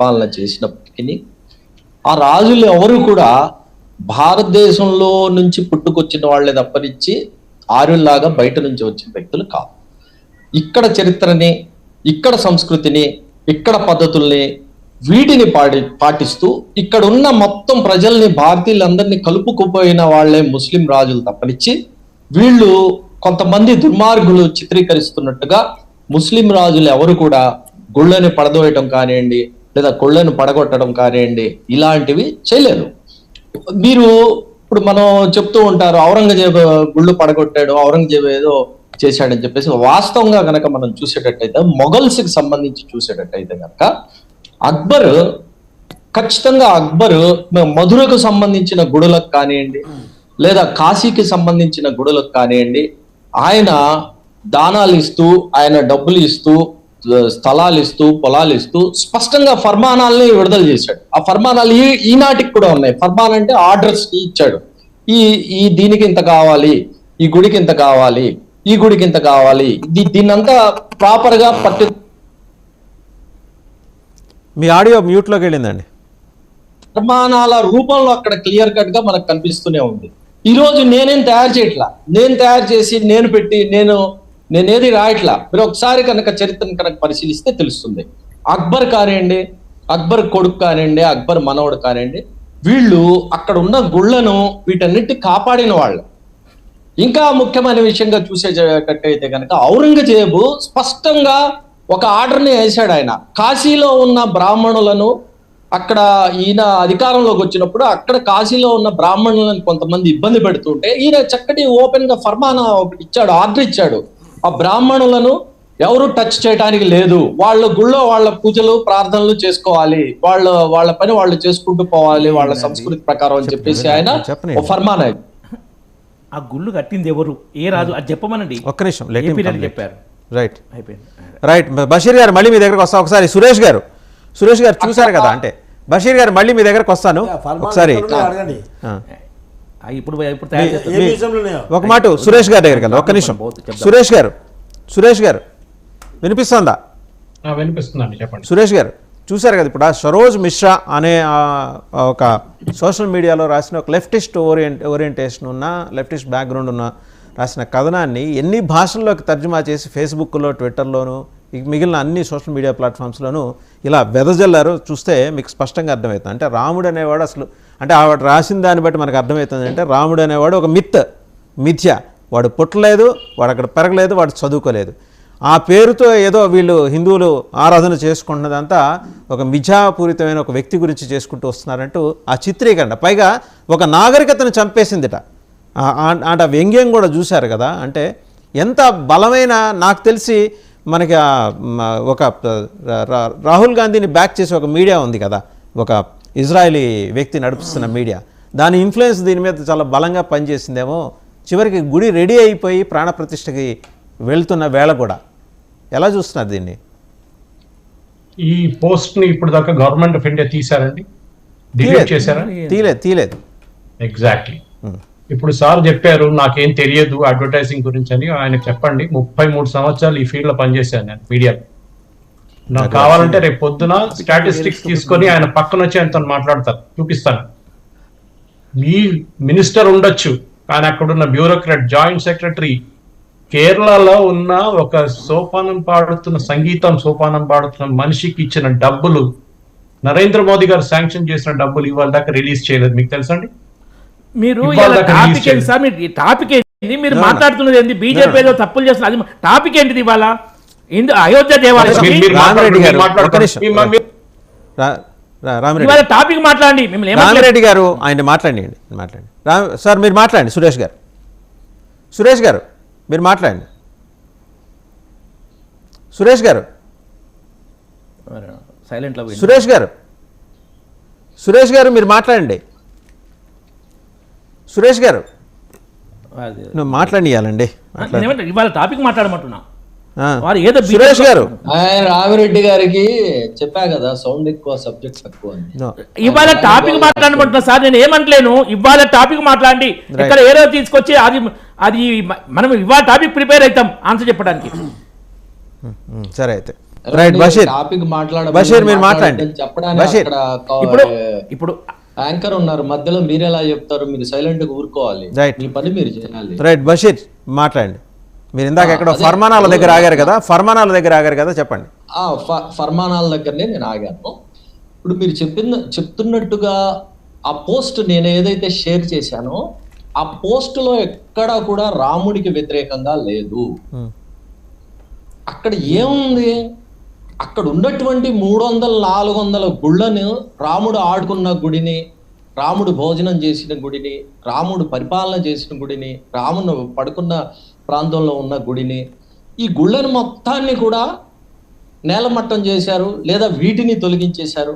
పాలన చేసినప్పటికీ ఆ రాజులు ఎవరు కూడా భారతదేశంలో నుంచి పుట్టుకొచ్చిన వాళ్ళే తప్పనిచ్చి ఆర్యుల్లాగా బయట నుంచి వచ్చిన వ్యక్తులు కాదు. ఇక్కడ చరిత్రని, ఇక్కడ సంస్కృతిని, ఇక్కడ పద్ధతుల్ని వీటిని పాటిస్తూ ఇక్కడ ఉన్న మొత్తం ప్రజల్ని, భారతీయులందరినీ కలుపుకుపోయిన వాళ్లే ముస్లిం రాజులు తప్పనిచ్చి వీళ్ళు కొంతమంది దుర్మార్గులు చిత్రీకరిస్తున్నట్టుగా ముస్లిం రాజులు ఎవరు కూడా గుళ్ళని పడదోయటం కానివ్వండి, లేదా గుళ్ళని పడగొట్టడం కానివ్వండి, ఇలాంటివి చేయలేదు. మీరు ఇప్పుడు మనం చెప్తూ ఉంటారు ఔరంగజేబు గుళ్ళు పడగొట్టాడు, ఔరంగజేబు ఏదో చేశాడని చెప్పేసి. వాస్తవంగా కనుక మనం చూసేటట్టయితే, మొఘల్స్ కి సంబంధించి చూసేటట్టయితే కనుక అక్బర్ ఖచ్చితంగా మధురకు సంబంధించిన గుడులకు కానివ్వండి, లేదా కాశీకి సంబంధించిన గుడులకు కానివ్వండి, ఆయన దానాలు ఇస్తూ, ఆయన డబ్బులు ఇస్తూ, స్థలాలు ఇస్తూ, పొలాలు ఇస్తూ స్పష్టంగా ఫర్మానాల్ని విడుదల చేశాడు. ఆ ఫర్మానాలు ఈనాటికి కూడా ఉన్నాయి. ఫర్మాన్ అంటే ఆర్డర్స్ ఇచ్చాడు. ఈ దీనికి ఇంత కావాలి, ఈ గుడికి ఇంత కావాలి, ఈ గుడికి ఇంత కావాలి, దీన్నంతా ప్రాపర్ గా మీ ఆడియో మ్యూట్ లోకి వెళ్ళిందండి. ఫర్మానాల రూపంలో అక్కడ క్లియర్ కట్ గా మనకు కనిపిస్తూనే ఉంది. ఈ రోజు నేనేం తయారు చేయట్లా, నేను తయారు చేసి నేను పెట్టి నేనేది రాయట్లా. మీరు ఒకసారి కనుక చరిత్రను కనుక పరిశీలిస్తే తెలుస్తుంది. అక్బర్ కానివ్వండి, అక్బర్ కొడుకు కానివ్వండి, అక్బర్ మనవడు కానివ్వండి, వీళ్ళు అక్కడ ఉన్న గుళ్ళను వీటన్నిటి కాపాడిన వాళ్ళు. ఇంకా ముఖ్యమైన విషయంగా చూసేటట్టయితే కనుక ఔరంగజేబు స్పష్టంగా ఒక ఆర్డర్ని వేశాడు. ఆయన కాశీలో ఉన్న బ్రాహ్మణులను, అక్కడ ఈయన అధికారంలోకి వచ్చినప్పుడు అక్కడ కాశీలో ఉన్న బ్రాహ్మణులను కొంతమంది ఇబ్బంది పెడుతుంటే ఈయన చక్కటి ఓపెన్ గా ఫర్మానా ఇచ్చాడు, ఆర్డర్ ఇచ్చాడు. ఆ బ్రాహ్మణులను ఎవరు టచ్ చేయడానికి లేదు, వాళ్ళ గుళ్ళో వాళ్ళ పూజలు ప్రార్థనలు చేసుకోవాలి, వాళ్ళ పని వాళ్ళు చేసుకుంటూ పోవాలి వాళ్ళ సంస్కృతి ప్రకారం అని చెప్పేసి ఆయన ఫర్మానా. ఆ గుళ్ళు కట్టింది ఎవరు, ఏ రాజు, అది చెప్పమనండి. ఒక్క నిమిషం చెప్పారు. Right right. బషీర్ గారు మళ్ళీ మీ దగ్గరకు వస్తాను ఒకసారి. సురేష్ గారు చూసారు కదా, అంటే బషీర్ గారు మళ్ళీ మీ దగ్గరకు వస్తాను ఒకసారి. ఇప్పుడు ఒక మాట సురేష్ గారి దగ్గరికి వెళ్దాం. ఒక్క నిమిషం. సురేష్ గారు వినిపిస్తుందా? వినిపిస్తుందండి, చెప్పండి. సురేష్ గారు చూశారు కదా, ఇప్పుడు ఆ సరోజ్ మిశ్రా అనే ఒక సోషల్ మీడియాలో రాసిన ఒక లెఫ్టిస్ట్ ఓరియంటేషన్ ఉన్న, లెఫ్టిస్ట్ బ్యాక్గ్రౌండ్ ఉన్న రాసిన కథనాన్ని ఎన్ని భాషల్లోకి తర్జుమా చేసి ఫేస్బుక్లో, ట్విట్టర్లోను, మిగిలిన అన్ని సోషల్ మీడియా ప్లాట్ఫామ్స్లోనూ ఇలా వెదజల్లారు. చూస్తే మీకు స్పష్టంగా అర్థమవుతుంది. అంటే రాముడు అనేవాడు అసలు, అంటే ఆవిడ రాసిన దాన్ని బట్టి మనకు అర్థమవుతుంది అంటే రాముడు అనేవాడు ఒక మిథ్య. వాడు పుట్టలేదు, వాడు అక్కడ పెరగలేదు, వాడు చదువుకోలేదు. ఆ పేరుతో ఏదో వీళ్ళు హిందువులు ఆరాధన చేసుకుంటున్నదంతా ఒక మిథ్యాపూరితమైన ఒక వ్యక్తి గురించి చేసుకుంటూ వస్తున్నారంటూ ఆ చిత్రీకరణ, పైగా ఒక నాగరికతను చంపేసిందిట. అంటే వ్యంగ్యం కూడా చూశారు కదా. అంటే ఎంత బలమైన, నాకు తెలిసి మనకి ఒక రాహుల్ గాంధీని బ్యాక్ చేసి ఒక మీడియా ఉంది కదా, ఒక ఇజ్రాయలీ వ్యక్తి నడుపుతున్న మీడియా, దాని ఇన్ఫ్లుయెన్స్ దీని మీద చాలా బలంగా పనిచేసిందేమో. చివరికి గుడి రెడీ అయిపోయి ప్రాణప్రతిష్ఠకి వెళ్తున్న వేళ కూడా. ఎలా చూస్తున్నారు దీన్ని? ఈ పోస్ట్ ని ఇప్పుడు దాకా గవర్నమెంట్ ఆఫ్ ఇండియా తీసారండి, తీలేదు. ఎగ్జాక్ట్లీ. ఇప్పుడు సార్ చెప్పారు నాకేం తెలియదు అడ్వర్టైజింగ్ గురించి అని. ఆయన చెప్పండి, 33 సంవత్సరాలు ఈ ఫీల్డ్ లో పనిచేశాను నేను మీడియాలో. నాకు కావాలంటే రేపు పొద్దున స్టాటిస్టిక్స్ తీసుకొని ఆయన పక్కన వచ్చి ఆయనతో మాట్లాడతారు, చూపిస్తాను. మీ మినిస్టర్ ఉండొచ్చు, కానీ అక్కడున్న బ్యూరోక్రాట్, జాయింట్ సెక్రటరీ, కేరళలో ఉన్న ఒక సంగీతం సోపానం పాడుతున్న మనిషికి ఇచ్చిన డబ్బులు, నరేంద్ర మోదీ గారు శాంక్షన్ చేసిన డబ్బులు ఇవాళ దాకా రిలీజ్ చేయలేదు. మీకు తెలుసండి? మీరు టాపిక్ ఏంటి, మీరు మాట్లాడుతున్నది ఏంటి? బీజేపీ ఏదో తప్పులు చేస్తున్నారు, అది టాపిక్ ఏంటిది ఇవాళ? అయోధ్య దేవాలయం టాపిక్ మాట్లాడండి. రామిరెడ్డి గారు ఆయన మాట్లాడండి. సార్ మీరు మాట్లాడండి. సురేష్ గారు మీరు మాట్లాడండి. సురేష్ గారు మీరు మాట్లాడండి. సురేష్ గారు నువ్వు మాట్లాడియాలండి. ఇవాళ టాపిక్ మాట్లాడమంటున్నా. సురేష్ గారు, రామిరెడ్డి గారికి చెప్పా కదా సౌండ్ ఎక్కువ, సబ్జెక్ట్ తక్కువ. ఇవాళ టాపిక్ మాట్లాడమంటున్నా సార్, నేను ఏమంటలేను. ఇవాళ టాపిక్ మాట్లాడండి. ఇక్కడ ఏదో తీసుకొచ్చి అది మనం ఇవాళ టాపిక్ ప్రిపేర్ అవుతాం ఆన్సర్ చెప్పడానికి. సరే అయితే రైట్ బషీర్ టాపిక్ బషీర్ మీరు మాట్లాడండి చెప్పడానికి బషీర్ అక్కడ ఇప్పుడు యాంకర్ ఉన్నారు మధ్యలో, మీరు ఎలా చెప్తారు? మీరు సైలెంట్ గా ఊరుకోవాలి, రైట్ మీ పని మీరు చేయాలి. రైట్ బషీర్ మాట్లాడండి. మీరు ఇందాక ఎక్కడ ఫర్మానాల దగ్గర ఆగారు కదా, ఫర్మానాల దగ్గర ఆగారు కదా, చెప్పండి. ఫర్మానాల దగ్గరనే నేను ఆగాను. ఇప్పుడు మీరు చెప్తున్నట్టుగా ఆ పోస్ట్ నేను ఏదైతే షేర్ చేశానో ఆ పోస్ట్ లో ఎక్కడా కూడా రాముడికి వ్యతిరేకంగా లేదు. అక్కడ ఏముంది? అక్కడ ఉన్నటువంటి 300-400 గుళ్ళను, రాముడు ఆడుకున్న గుడిని, రాముడు భోజనం చేసిన గుడిని, రాముడు పరిపాలన చేసిన గుడిని, రాముడు పడుకున్న ప్రాంతంలో ఉన్న గుడిని, ఈ గుళ్ళను మొత్తాన్ని కూడా నేలమట్టం చేశారు, లేదా వీటిని తొలగించేశారు.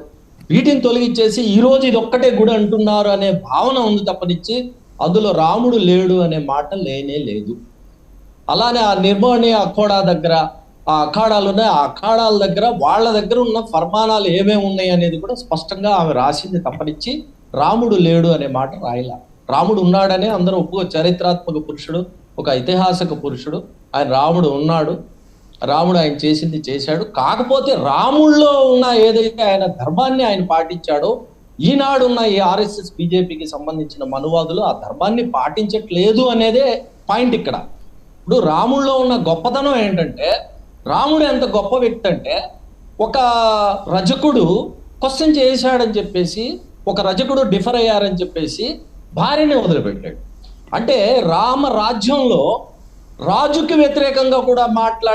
వీటిని తొలగించేసి ఈరోజు ఇది ఒక్కటే గుడి అంటున్నారు అనే భావన ఉంది తప్పనిచ్చి అందులో రాముడు లేడు అనే మాట లేనే లేదు. అలానే ఆ నిర్మోహి అఖోడా దగ్గర, ఆ అఖాడాలు ఉన్నాయి, ఆ అఖాడాల దగ్గర వాళ్ళ దగ్గర ఉన్న ఫర్మానాలు ఏమేమి ఉన్నాయి అనేది కూడా స్పష్టంగా ఆమె రాసింది తప్పనిచ్చి రాముడు లేడు అనే మాట రాయలా. రాముడు ఉన్నాడనే అందరూ చరిత్రాత్మక పురుషుడు, ఒక ఐతిహాసిక పురుషుడు, ఆయన రాముడు ఉన్నాడు, రాముడు ఆయన చేసింది చేశాడు. కాకపోతే రాముల్లో ఉన్న ఏదైతే ఆయన ధర్మాన్ని ఆయన పాటించాడో, ఈనాడు ఉన్న ఈ ఆర్ఎస్ఎస్ బీజేపీకి సంబంధించిన మనువాదులు ఆ ధర్మాన్ని పాటించట్లేదు అనేదే పాయింట్ ఇక్కడ. ఇప్పుడు రాముల్లో ఉన్న గొప్పతనం ఏంటంటే, రాముడు ఎంత గొప్ప వ్యక్తి అంటే, ఒక రజకుడు క్వశ్చన్ చేశాడని చెప్పేసి, ఒక రజకుడు డిఫర్ అయ్యారని చెప్పేసి భార్యని వదిలిపెట్టాడు. అంటే రామ రాజ్యంలో రాజుకి వ్యతిరేకంగా కూడా మాట్లాడి